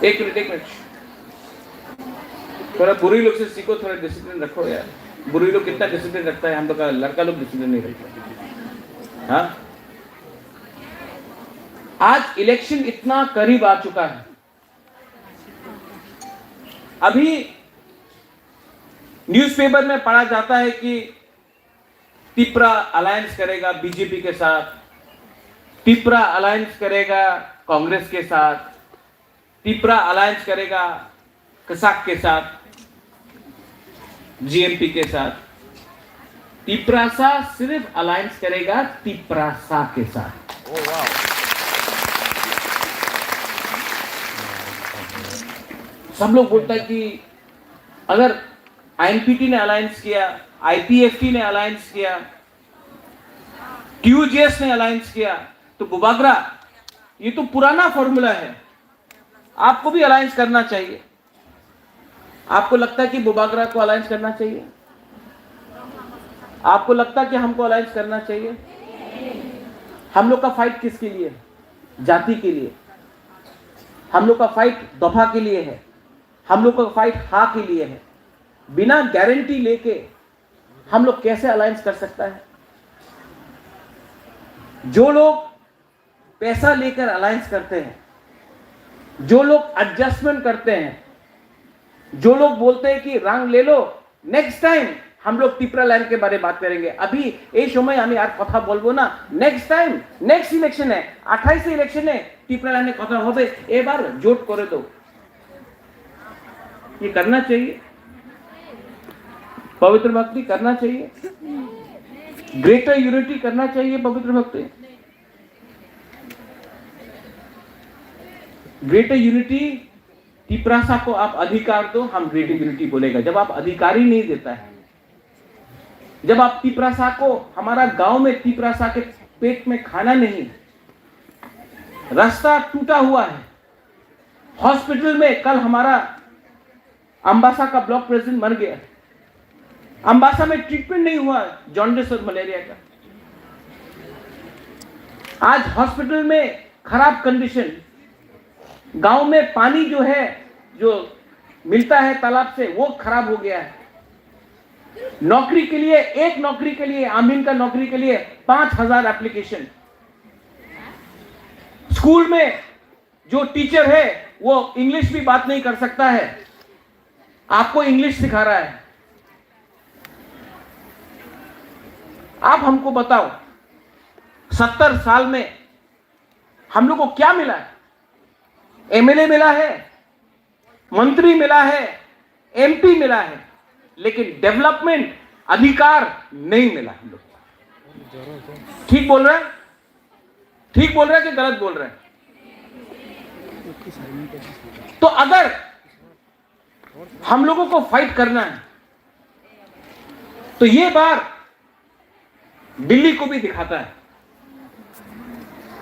एक मिनट, थोड़ा बुरी लोग से सीखो, थोड़ा डिसिप्लिन रखो यार। बुरी लोग कितना डिसिप्लिन रखता है, हम लोग का लड़का लोग डिसिप्लिन नहीं रखता। हाँ, आज इलेक्शन इतना करीब आ चुका है। अभी न्यूज़पेपर में पढ़ा जाता है कि तिपरा अलायंस करेगा बीजेपी के साथ, तिपरा अलायंस करेगा कांग्रेस के साथ, तिपरा अलायंस करेगा कसाक के साथ, जीएमपी के साथ। तिपरासा सिर्फ अलायंस करेगा तिपरासा के साथ। ओह वाह। सब लोग बोलता है कि अगर आईएनपीटी ने अलायंस किया, आईपीएफटी ने अलायंस किया, टीयूजेएस ने अलायंस किया, तो बुबागरा ये तो पुराना फॉर्मूला है, आपको भी अलायंस करना चाहिए। आपको लगता है कि बुबागरा को अलायंस करना चाहिए? आपको लगता है कि हमको अलायंस करना चाहिए? हम लोग का फाइट किसके लिए है? जाति के लिए। हम लोग का फाइट दफा के लिए है। हम लोग का फाइट हा के लिए है। बिना गारंटी लेके हम लोग कैसे अलायंस कर सकता है? जो लोग पैसा लेकर अलायंस करते हैं, जो लोग एडजस्टमेंट करते हैं, जो लोग बोलते हैं कि रंग ले लो, नेक्स्ट टाइम हम लोग तिपरा लाइन के बारे में बात करेंगे। अभी ये समय हमें यार कथा बोलबो ना, नेक्स्ट टाइम नेक्स्ट इलेक्शन है, 28 इलेक्शन है, तिपरा लाइन कथा होबे, एक बार जोट करे दो। ये करना चाहिए, पवित्र भक्ति करना चाहिए, ग्रेटर यूनिटी करना चाहिए। पवित्र भक्ति, ग्रेटर यूनिटी, तिपरासा को आप अधिकार दो, हम ग्रेटर यूनिटी बोलेगा। जब आप अधिकार ही नहीं देता है, जब आप तिपरासा को, हमारा गांव में तिपरासा के पेट में खाना नहीं, रास्ता टूटा हुआ है, हॉस्पिटल में कल हमारा अंबासा का ब्लॉक प्रेसिडेंट मर गया, अंबासा में ट्रीटमेंट नहीं हुआ जॉन्डिस और मलेरिया का। आज हॉस्पिटल में खराब कंडीशन, गांव में पानी जो है, जो मिलता है तालाब से, वो खराब हो गया है। नौकरी के लिए, एक नौकरी के लिए, आमीन का नौकरी के लिए 5000 एप्लीकेशन। स्कूल में जो टीचर है वो इंग्लिश भी बात नहीं कर सकता है, आपको इंग्लिश सिखा रहा है। आप हमको बताओ, 70 साल में हम लोग को क्या मिला है? एमएलए मिला है, मंत्री मिला है, एमपी मिला है, लेकिन डेवलपमेंट, अधिकार नहीं मिला हम लोग को। ठीक बोल रहा है? ठीक बोल रहा है कि गलत बोल रहा है? तो अगर हम लोगों को फाइट करना है तो ये बार दिल्ली को भी दिखाता है।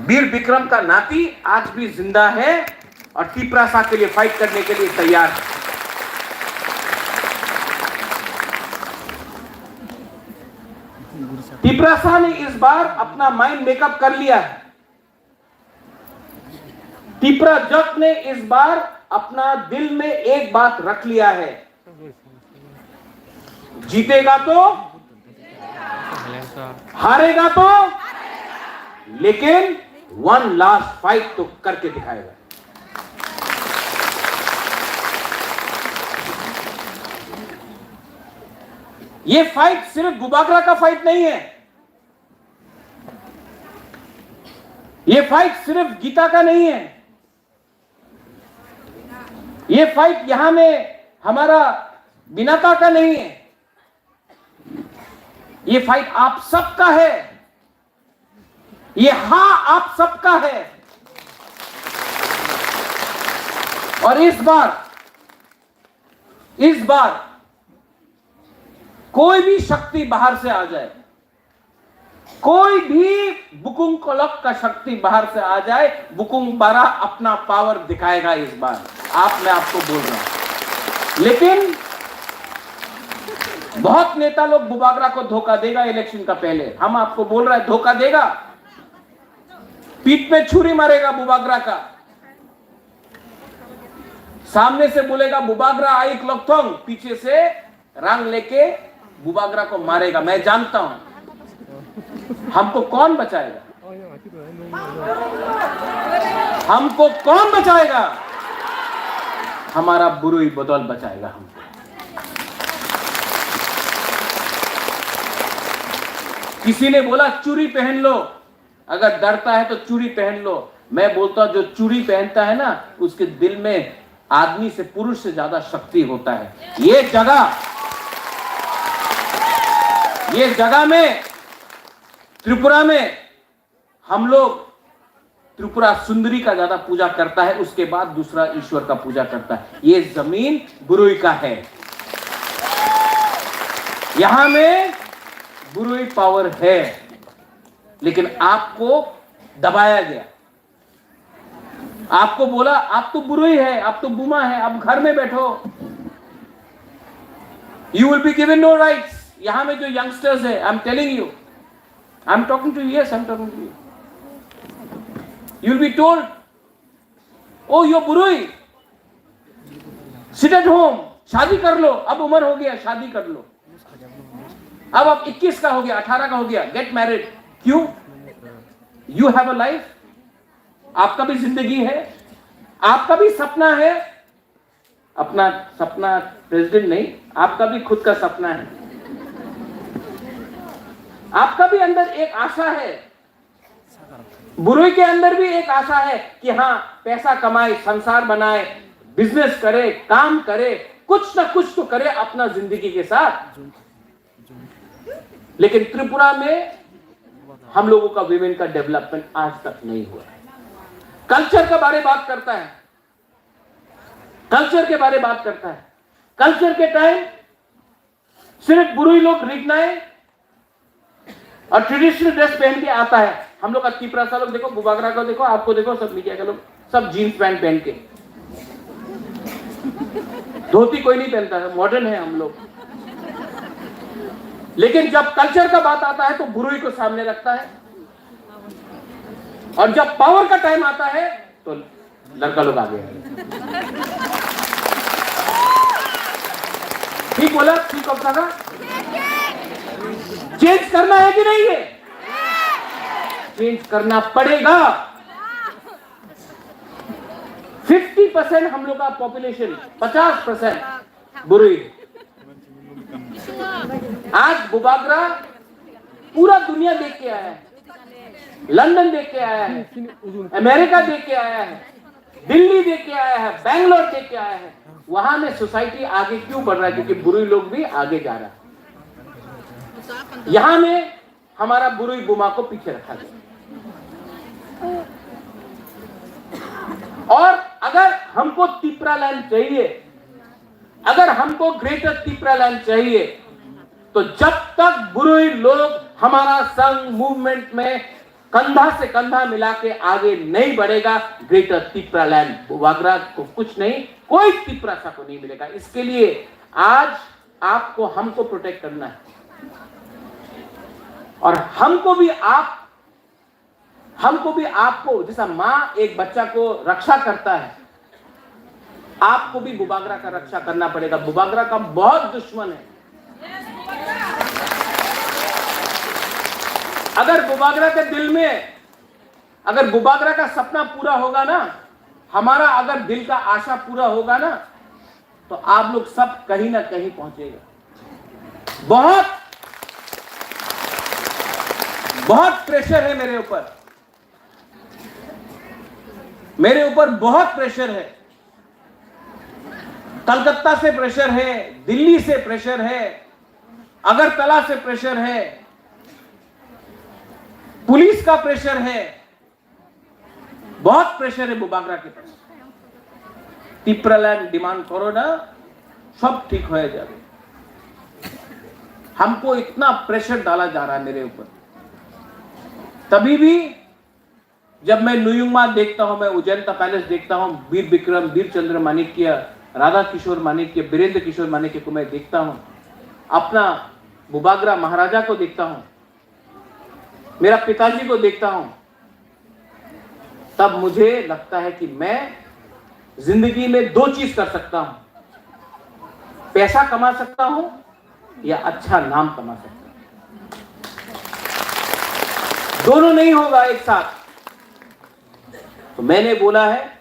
वीर विक्रम का नाती आज भी जिंदा है और तिपरासा के लिए फाइट करने के लिए तैयार है। तिपरासा ने इस बार अपना माइंड मेकअप कर लिया है। तिपरा जट ने इस बार अपना दिल में एक बात रख लिया है, जीतेगा तो, हारेगा तो, लेकिन वन लास्ट फाइट तो करके दिखाएगा। ये फाइट सिर्फ बुबागरा का फाइट नहीं है, ये फाइट सिर्फ गीता का नहीं है, ये फाइट यहां में हमारा बिनाका का नहीं है, ये फाइट आप सबका है, ये हां आप सबका है। और इस बार कोई भी शक्ति बाहर से आ जाए, कोई भी बुकुंग कोलक का शक्ति बाहर से आ जाए, बुकुंग बारा अपना पावर दिखाएगा इस बार। मैं आपको बोल रहा हूं। लेकिन बहुत नेता लोग बुबागरा को धोखा देगा इलेक्शन का पहले। हम आपको बोल रहे हैं धोखा देगा, पीठ में छुरी मारेगा बुबागरा का। सामने से बोलेगा बुबागरा आई क्लॉकथोंग, पीछे से रंग लेके बुबागरा को मारेगा। मैं जानता हूं हमको कौन बचाएगा, हमको कौन बचाएगा? हमारा बुरुई बदौल बचाएगा हमको। किसी ने बोला चूड़ी पहन लो, अगर डरता है तो चूड़ी पहन लो। मैं बोलता हूं जो चूड़ी पहनता है ना, उसके दिल में आदमी से, पुरुष से ज्यादा शक्ति होता है। ये जगह में, त्रिपुरा में हम लोग त्रिपुरा सुंदरी का ज्यादा पूजा करता है, उसके बाद दूसरा ईश्वर का पूजा करता है। ये जमीन बुरुई का है, यहां में बुरुई पावर है, लेकिन आपको दबाया गया। आपको बोला आप तो बुरुई है, आप तो बुमा है, आप घर में बैठो, you will be given no rights. यहां में जो यंगस्टर्स है, I am telling you, I am talking to you, yes I am talking to you, you will be told oh you बुरुई, सिट एट होम, शादी कर लो, अब उम्र हो गया, शादी कर लो। अब आप 21 का हो गया, 18 का हो गया, गेट मैरिड। क्यों? यू हैव अ लाइफ, आपका भी जिंदगी है, आपका भी सपना है। अपना सपना प्रेसिडेंट नहीं, आपका भी खुद का सपना है, आपका भी अंदर एक आशा है। बुरुई के अंदर भी एक आशा है कि हाँ पैसा कमाए, संसार बनाए, बिजनेस करे, काम करे, कुछ ना कुछ तो करे अपना जिंदगी के साथ। लेकिन त्रिपुरा में हम लोगों का विमेन का डेवलपमेंट आज तक नहीं हुआ है। कल्चर के बारे बात करता है, कल्चर के बारे बात करता है। कल्चर के टाइम सिर्फ बुरुई लोग रिगनाए और ट्रेडिशनल ड्रेस पहन के आता है। हम लोग का तिपरासा लोग देखो, बुबागरा को देखो, आपको देखो, सब मीडिया के लोग सब जीन्स पैंट पहन के, धोती कोई नहीं पहनता है, मॉडर्न है हम लोग। लेकिन जब कल्चर का बात आता है तो बुरुई को सामने रखता है, और जब पावर का टाइम आता है तो लड़का लोग आगे हैं। ठीक बोला, ठीक होगा। चेंज करना है कि नहीं? है चेंज करना पड़ेगा। 50% हम लोग का पॉपुलेशन, 50% बुरुई। आज बुबागरा पूरा दुनिया देख के आया है, लंदन देख के आया है, अमेरिका देख के आया है, दिल्ली देख के आया है, बेंगलोर देख के आया है। वहां में सोसाइटी आगे क्यों बढ़ रहा है? क्योंकि बुरुई लोग भी आगे जा रहा है। यहां में हमारा बुरुई बुमा को पीछे रखा गया। और अगर हमको तिपरा लैंड चाहिए, अगर हमको ग्रेटर तिपरा लैंड चाहिए, तो जब तक बुरुई लोग हमारा संघ मूवमेंट में कंधा से कंधा मिला के आगे नहीं बढ़ेगा, ग्रेटर तिपरा लैंड बुबागरा को कुछ नहीं, कोई तिपरासा को नहीं मिलेगा। इसके लिए आज आपको, हमको प्रोटेक्ट करना है, और हमको भी आपको, जैसा मां एक बच्चा को रक्षा करता है, आपको भी बुबागरा का रक्षा करना पड़ेगा। बुबागरा का बहुत दुश्मन है। अगर बुबागरा के दिल में, अगर बुबागरा का सपना पूरा होगा ना, हमारा अगर दिल का आशा पूरा होगा ना, तो आप लोग सब कहीं ना कहीं पहुंचेगा। बहुत प्रेशर है मेरे ऊपर, बहुत प्रेशर है। कलकत्ता से प्रेशर है, दिल्ली से प्रेशर है, अगरतला से प्रेशर है, पुलिस का प्रेशर है, बहुत प्रेशर है बुबागरा के पास। तिपरा लैंड डिमांड करो ना, सब ठीक हो जाए। हमको इतना प्रेशर डाला जा रहा है मेरे ऊपर। तभी भी जब मैं नुयुमा देखता हूं, मैं उजैनता पैलेस देखता हूं, वीर विक्रम, वीर चंद्र माणिक्य, राधा किशोर माणिक्य, वीरेंद्र किशोर माणिक्य को मैं देखता हूं, अपना बुबागरा महाराजा को देखता हूं, मेरा पिताजी को देखता हूं, तब मुझे लगता है कि मैं जिंदगी में दो चीज कर सकता हूं, पैसा कमा सकता हूं या अच्छा नाम कमा सकता हूं। दोनों नहीं होगा एक साथ। तो मैंने बोला है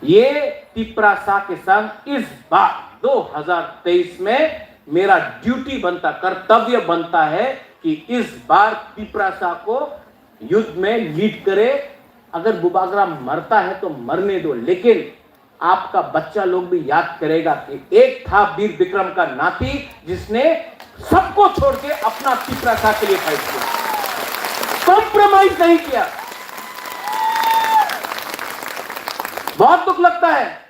ये तिपरासा के संग इस बार 2023 में मेरा ड्यूटी बनता, कर्तव्य बनता है कि इस बार तिपरासा को युद्ध में लीड करे। अगर बुबागरा मरता है तो मरने दो, लेकिन आपका बच्चा लोग भी याद करेगा कि एक था वीर विक्रम का नाती जिसने सबको छोड़ के अपना तिपरासा के लिए फाइट किया, कॉम्प्रोमाइज नहीं किया। बहुत दुख लगता है,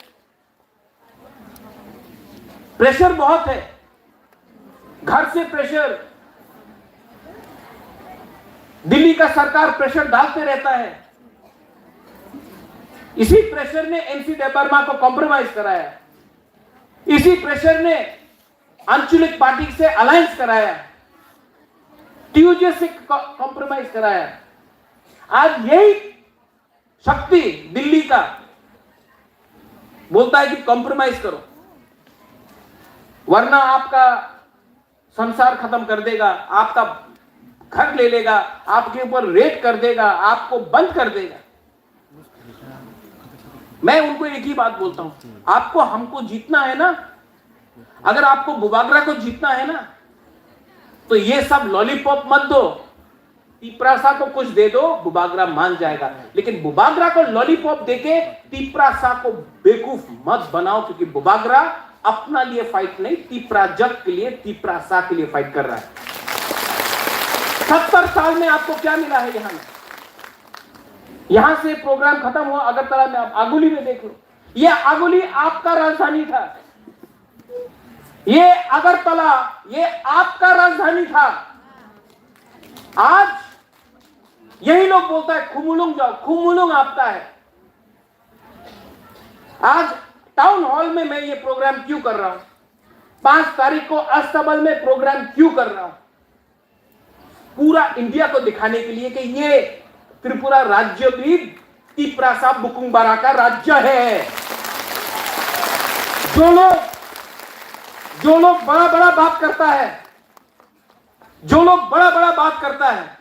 प्रेशर बहुत है, घर से प्रेशर, दिल्ली का सरकार प्रेशर डालते रहता है। इसी प्रेशर ने एनसी देबबर्मा को कॉम्प्रोमाइज कराया, इसी प्रेशर ने आंचलिक पार्टी से अलायंस कराया, टीयूजे से कॉम्प्रोमाइज कराया। आज यही शक्ति दिल्ली का बोलता है कि कॉम्प्रोमाइज करो वरना आपका संसार खत्म कर देगा, आपका घर ले लेगा, आपके ऊपर रेड कर देगा, आपको बंद कर देगा। मैं उनको एक ही बात बोलता हूं, आपको हमको जीतना है ना, अगर आपको बुबागरा को जीतना है ना, तो ये सब लॉलीपॉप मत दो, तिपरासा को कुछ दे दो, बुबागरा मान जाएगा। लेकिन बुबागरा को लॉलीपॉप देके तिपरासा को बेवकूफ मत बनाओ, क्योंकि बुबागरा अपना लिए फाइट नहीं, तिपराजक के लिए, तिपरासा के लिए फाइट कर रहा है। 70 साल में आपको क्या मिला है यहां में? यहां से प्रोग्राम खत्म हुआ अगरतला में, आप आगुली में देख लो, यह आगुली आपका राजधानी था, ये अगरतला ये आपका राजधानी था। आज यही लोग बोलता है खुमुलुंग जाओ, खुमुलुंग आपका है। आज टाउन हॉल में मैं ये प्रोग्राम क्यों कर रहा हूं, 5 तारीख को अस्तबल में प्रोग्राम क्यों कर रहा हूं? पूरा इंडिया को दिखाने के लिए कि ये त्रिपुरा राज्य भी तिपरासा बुकुंबारा का राज्य है। जो लोग बड़ा बड़ा बात करता है, जो लोग बड़ा बड़ा बात करता है,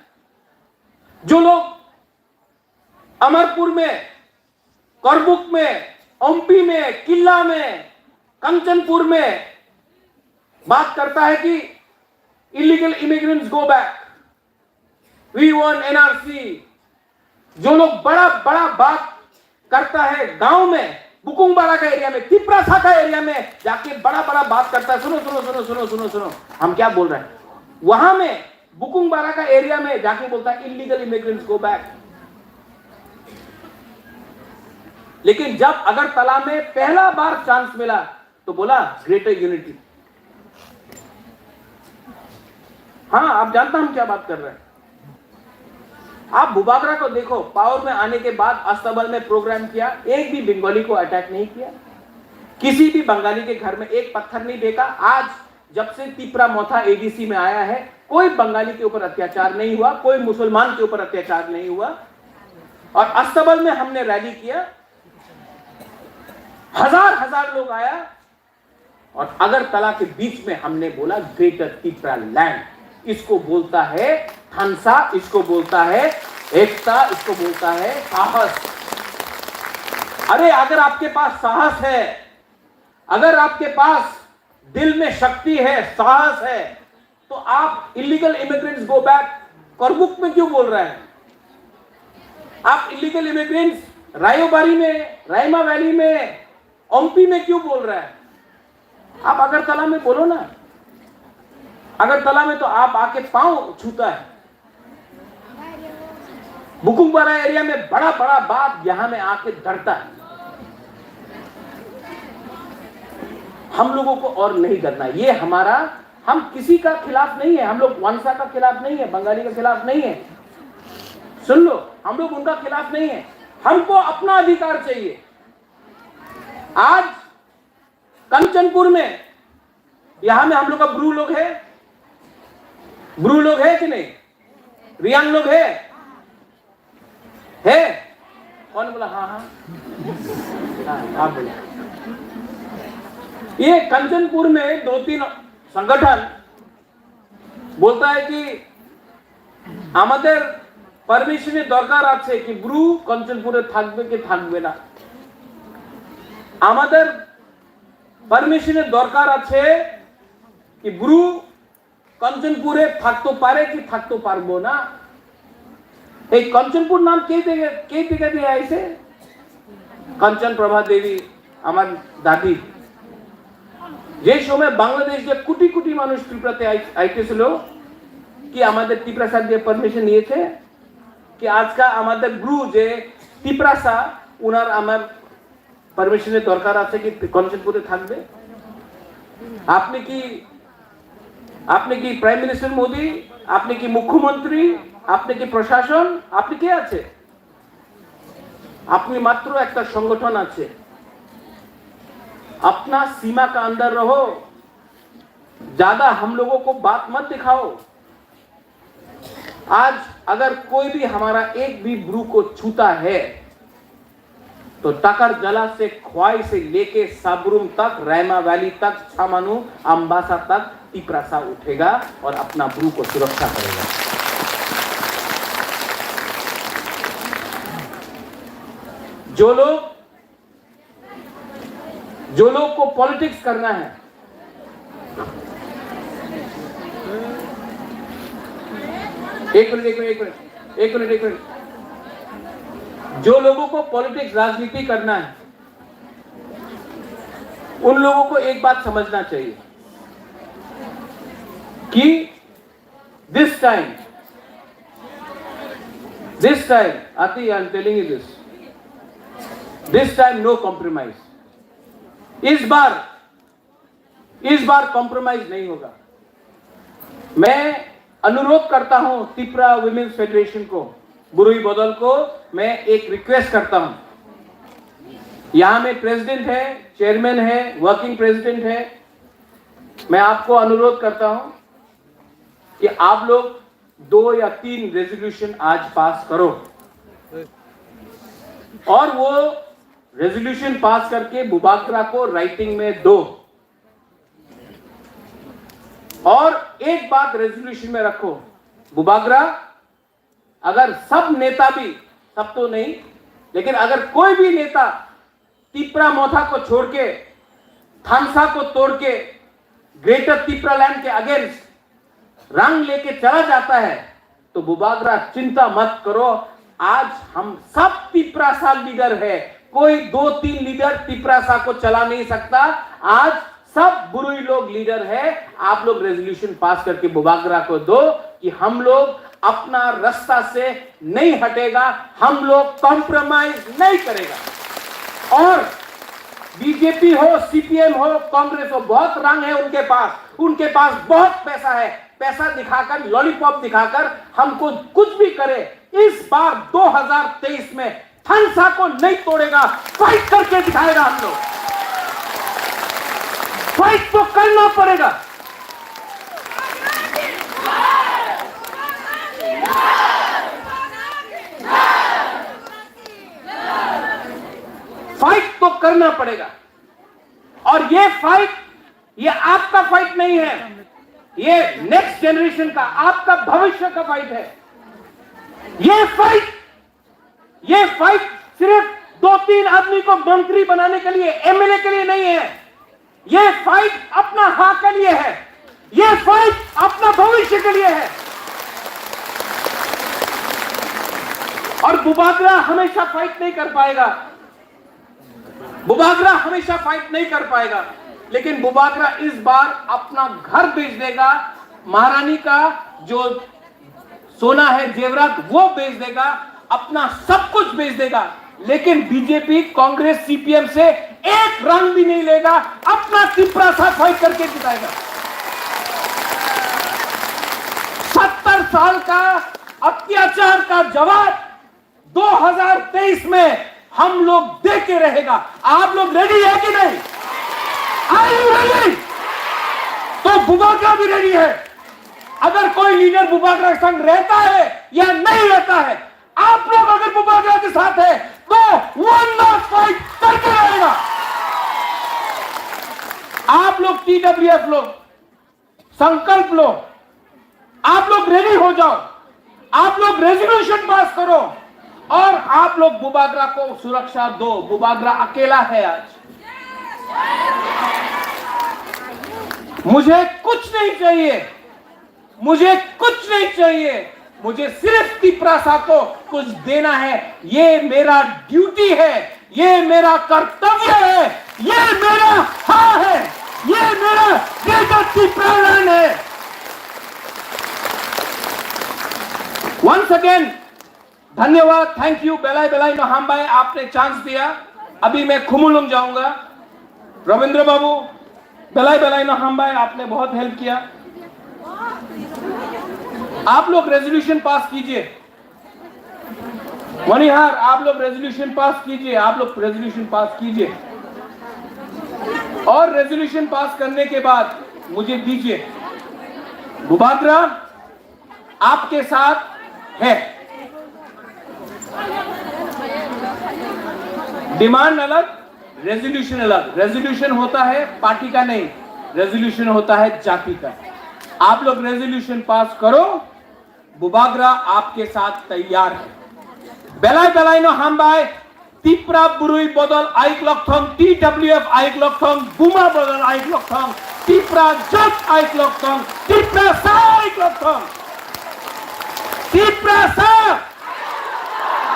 जो लोग अमरपुर में, करबुक में, ओम्पी में, किल्ला में, कंचनपुर में बात करता है कि illegal immigrants go back, we want NRC, जो लोग बड़ा बड़ा बात करता है गांव में, बुकुंबारा का एरिया में, तिपरासा का एरिया में जाके बड़ा बड़ा बात करता है, सुनो सुनो सुनो सुनो सुनो सुनो हम क्या बोल रहे हैं, वहां में बुकुंबारा का एरिया में जाके बोलता है इलीगल इमिग्रेंट्स गो बैक। लेकिन जब अगरतला में पहला बार चांस मिला तो बोला ग्रेटर यूनिटी। हाँ, आप जानता हम क्या बात कर रहे हैं। आप बुबागरा को देखो, पावर में आने के बाद अस्तबल में प्रोग्राम किया, एक भी बंगाली को अटैक नहीं किया, किसी भी बंगाली के घर में एक पत्थर नहीं फेंका। आज जब से तिपरा मोथा एडीसी में आया है, कोई बंगाली के ऊपर अत्याचार नहीं हुआ, कोई मुसलमान के ऊपर अत्याचार नहीं हुआ। और अस्तबल में हमने रैली किया, हजार लोग आया, और अगरतला के बीच में हमने बोला ग्रेटर तिपरा लैंड। इसको बोलता है हंसा, इसको बोलता है एकता, इसको बोलता है साहस। अरे अगर आपके पास साहस है, अगर आपके पास दिल में शक्ति है, साहस है, तो आप इलीगल इमिग्रेंट्स गो बैक करबुक में क्यों बोल रहे हैं? आप इलीगल इमिग्रेंट्स रायोबारी में, रायमा वैली में, ओम्पी में क्यों बोल रहे हैं? आप अगरतला में बोलो ना। अगरतला में तो आप आके पांव छूता है, बुकुंबारा एरिया में बड़ा बड़ा बात यहां में आके डरता है। हम लोगों को और नहीं डरना, ये हमारा, हम किसी का खिलाफ नहीं है, हम लोग वंशा का खिलाफ नहीं है, बंगाली का खिलाफ नहीं है, सुन लो, हम लोग उनका खिलाफ नहीं है, हमको अपना अधिकार चाहिए। आज कंचनपुर में, यहां में हम लोग का ब्रू लोग है, ब्रू लोग है कि नहीं, रियांग लोग है? कौन बोला? हाँ हाँ आप बोले। ये कंचनपुर में 2-3 संगठन बोलता है कि আমাদের পারমিশনের দরকার আছে কি ব্রু কঞ্চনপুরে থাকবে কি থাকবে না। আমাদের পারমিশনের দরকার আছে কি ব্রু কঞ্চনপুরে থাকতে পারে কি থাকতে পারবো না। এই কঞ্চনপুর নাম কে থেকে দিয়ে আইছে? কাঞ্চন প্রভা দেবী আমার দাদি। যে সময় বাংলাদেশে কোটি কোটি মানুষ ত্রিপুরাতে আইতেছিল কি আমাদের ত্রিপুরাসা দিয়ে পারমিশন নিয়েছে কি আজকে আমাদের ব্রু যে ত্রিপুরাসা উনার আমার পারমিশনের দরকার আছে কি কঞ্চনপুরে থাকবে। আপনি কি প্রাইম মিনিস্টার মোদি, আপনি কি মুখ্যমন্ত্রী, আপনি কি প্রশাসন, আপনি কে আছে? আপনি মাত্র একটা সংগঠন আছে। अपना सीमा का अंदर रहो, ज्यादा हम लोगों को बात मत दिखाओ। आज अगर कोई भी हमारा एक भी ब्रू को छूता है तो टाकर जला से ख्वाई से लेके साबरूम तक, रैमा वैली तक, छामानू अंबासा तक टिपरासा उठेगा और अपना ब्रू को सुरक्षा करेगा। जो लोग को पॉलिटिक्स करना है, एक मिनट, जो लोगों को पॉलिटिक्स राजनीति करना है उन लोगों को एक बात समझना चाहिए कि this time Ati, I am telling you this time no compromise। इस बार कॉम्प्रोमाइज नहीं होगा। मैं अनुरोध करता हूं त्रिपुरा विमेन्स फेडरेशन को, बुरुई बदल को मैं एक रिक्वेस्ट करता हूं। यहां में प्रेसिडेंट है, चेयरमैन है, वर्किंग प्रेसिडेंट है। मैं आपको अनुरोध करता हूं कि आप लोग 2 या 3 रेजोल्यूशन आज पास करो और वो रेजोल्यूशन पास करके बुबागरा को राइटिंग में दो। और एक बात रेजोल्यूशन में रखो, बुबागरा अगर सब नेता भी, सब तो नहीं, लेकिन अगर कोई भी नेता तिपरा मोथा को छोड़ के, थानसा को तोड़ के, ग्रेटर तिपरा लैंड के अगेंस्ट रंग लेके चला जाता है तो बुबागरा चिंता मत करो। आज हम सब तिपरासा लीडर है, कोई 2-3 लीडर तिपरासा को चला नहीं सकता। आज सब बुरुई लोग लीडर है। आप लोग रेजोल्यूशन पास करके बुबागरा को दो कि हम लोग अपना रास्ता से नहीं हटेगा, हम लोग कॉम्प्रोमाइज नहीं करेगा। और बीजेपी हो, सीपीएम हो, कांग्रेस हो, बहुत रंग है उनके पास बहुत पैसा है। पैसा दिखाकर, लॉलीपॉप दिखाकर हमको कुछ भी करे। इस बार 2023 में थानसा को नहीं तोड़ेगा, फाइट करके दिखाएगा। हम लोग फाइट तो करना पड़ेगा। फाइट तो करना पड़ेगा। और ये फाइट, ये आपका फाइट नहीं है, ये नेक्स्ट जनरेशन का, आपका भविष्य का फाइट है। ये फाइट सिर्फ 2-3 आदमी को मंत्री बनाने के लिए, एमएलए के लिए नहीं है। ये फाइट अपना हाँ के लिए है, ये फाइट अपना भविष्य के लिए है। और बुबागरा हमेशा फाइट नहीं कर पाएगा, लेकिन बुबागरा इस बार अपना घर बेच देगा, महारानी का जो सोना है, जेवरात, वो बेच देगा, अपना सब कुछ बेच देगा। लेकिन बीजेपी, कांग्रेस, सीपीएम से एक रंग भी नहीं लेगा, अपना तिपरासा फाइट करके जिताएगा। 70 साल का अत्याचार का जवाब 2023 में हम लोग दे के रहेगा। आप लोग रेडी है कि नहीं? Are you ready? तो बुबागरा भी रेडी है। अगर कोई लीडर बुबागरा के संग रहता है या नहीं रहता है, आप लोग अगर बुबागरा के साथ है तो वन लास्ट फाइट करके रहेगा। आप लोग TWF लोग संकल्प लो, आप लोग रेडी हो जाओ, आप लोग रेजोल्यूशन पास करो और आप लोग बुबागरा को सुरक्षा दो। बुबागरा अकेला है आज। मुझे कुछ नहीं चाहिए, मुझे कुछ नहीं चाहिए, मुझे सिर्फ तिपरासा को कुछ देना है। ये मेरा ड्यूटी है, ये मेरा कर्तव्य है, ये मेरा हाँ है, ये मेरा प्रेरण है। वंस अगेन धन्यवाद, थैंक यू बेलाई बेलाई नहाम भाई, आपने चांस दिया। अभी मैं खुमुलुंग जाऊंगा। रविंद्र बाबू, बेलाई बेलाई नहाम भाई, आपने बहुत हेल्प किया। आप लोग रेजोल्यूशन पास कीजिए। मणिहार, आप लोग रेजोल्यूशन पास कीजिए, आप लोग रेजोल्यूशन पास कीजिए और रेजोल्यूशन पास करने के बाद मुझे दीजिए। बुबागरा आपके साथ है। डिमांड अलग, रेजोल्यूशन अलग। रेजोल्यूशन होता है पार्टी का नहीं, रेजोल्यूशन होता है जाति का। आप लोग रेजोल्यूशन पास करो, बुबागरा आपके साथ तैयार है। बेलाई बेलाई नो हम बाय तिप्रा बुरुई बदल आइक लक्षण, TWF आइक लक्षण, बुमा बदल आइक लक्षण, तिप्रा जट आइक लक्षण, तिप्रा सा आइक लक्षण, तिप्रा सा,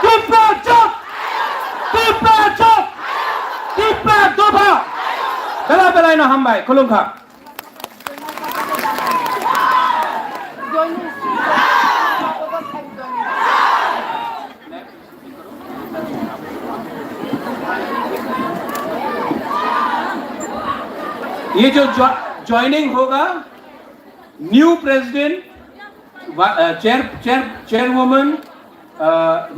तिप्रा जट, तिप्रा जट, तिप्रा दोभा। बेलाई बेलाई नो हम बाय खुलुंखा। ये जो ज्वाइनिंग होगा, new president, chairwoman,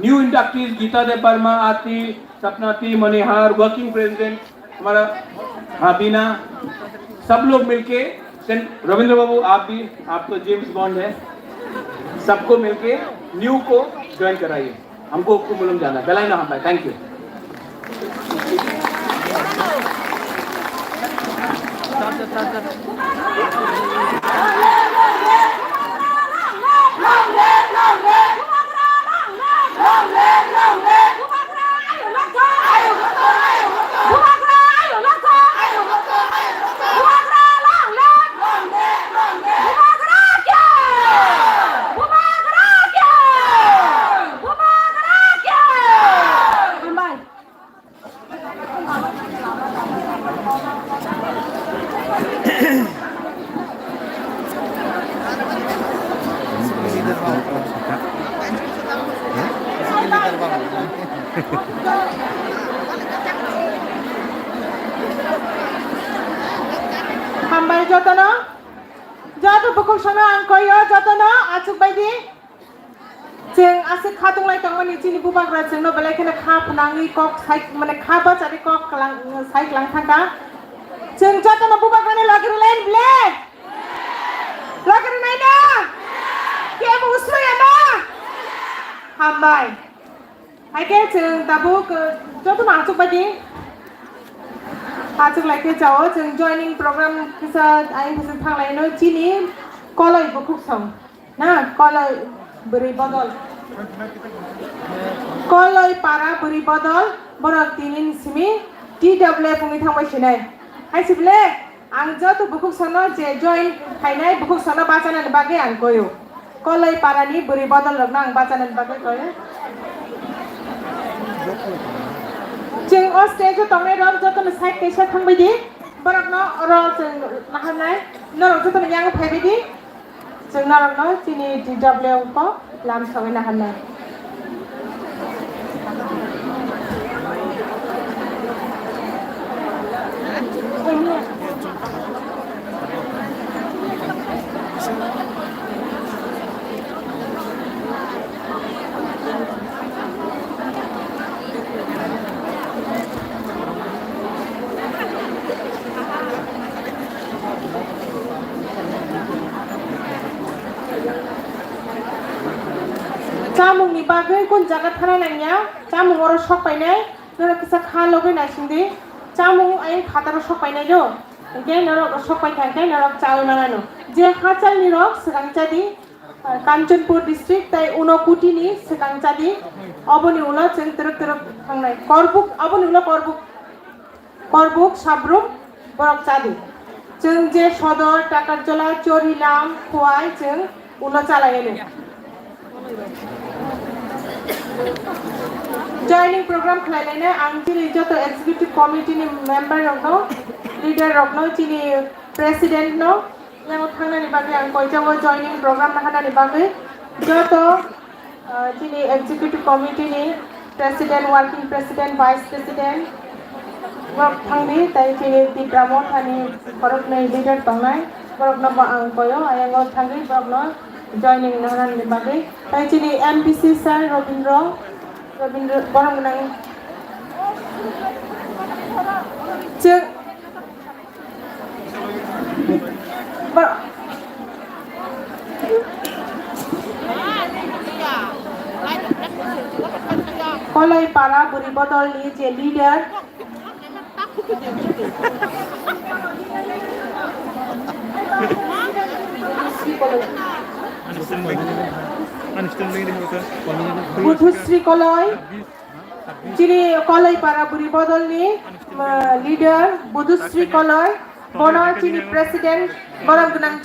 new inductees Geeta Dev Verma, आती, सपनाती, मणिहार, वर्किंग प्रेसिडेंट हमारा बीना, सब लोग मिलके, रविंद्र बाबू आप भी, आप तो जेम्स बॉन्ड है, सबको मिलके न्यू को ज्वाइन कराइए। हमको कुमुलम जाना है। बेलाई ना हम, thank you. Hambai jotono, joto buku sana angkoyo jotono acuk baidi. Jeng asik khatung lai tang mani cini bubagra jeng no belai kena khap nangi kok saik mane khapa cari kok kelang saik lang thangka. Jeng jotono bubagra ne lagi lain blek. Lagi naik na. Kia muslu ya na. Hambai. Aike jeng tabu ke jotono acuk baidi. Acuk lagi jauh jeng joining program kisah aing kisah thang lain no cini koloi buku song. Nah koloi beri bodol. Koloi para beri bodol borak tinin simi TWF pungi thang bai sinai. Hai sible angjo tu buku sono je join thainai buku sono bacanan bage ang koyo. Koloi para ni beri bodol lagna ang bacanan bage koyo. Jeng o stage tongne rom joto na side kesha thang bai di borak no ro jeng nahan nai no ro joto yang phai bai di jeng na rom no chini TWF ko lam sawi nahan nai. Samung bagai kun jaga thana nanya chamung oro sok painai nora kisa kha logai na sindi chamung ai khataro sok painai jo ke nora sok pai thangkai nora chal manano je khachal ni rok sekang chadi Kanchanpur district tai Unokuti ni sekang chadi oboni ulo cheng teruk thangnai korbuk oboni ulo korbuk sabrum borok chadi cheng je sodor takarjola chorilam khwai cheng ulo chalai joining program khlailai ang chini joto executive committee ni member rokno leader rokno chini president no yang thangnani bage ang koijago joining program nahanani bage joto chini executive committee ni president working president vice president rok thangni tai chini dipramo thani korok nei leader tangnai korok no ang koyo ayang thangri korok joining nahanani bage tai chini MPC sir Robindro borong nang cek Kolai para buri botol ni je leader Budhusri Kolai Chiri Kolai para buri botol ni leader Budhusri Kolai Bono chini president borong gunang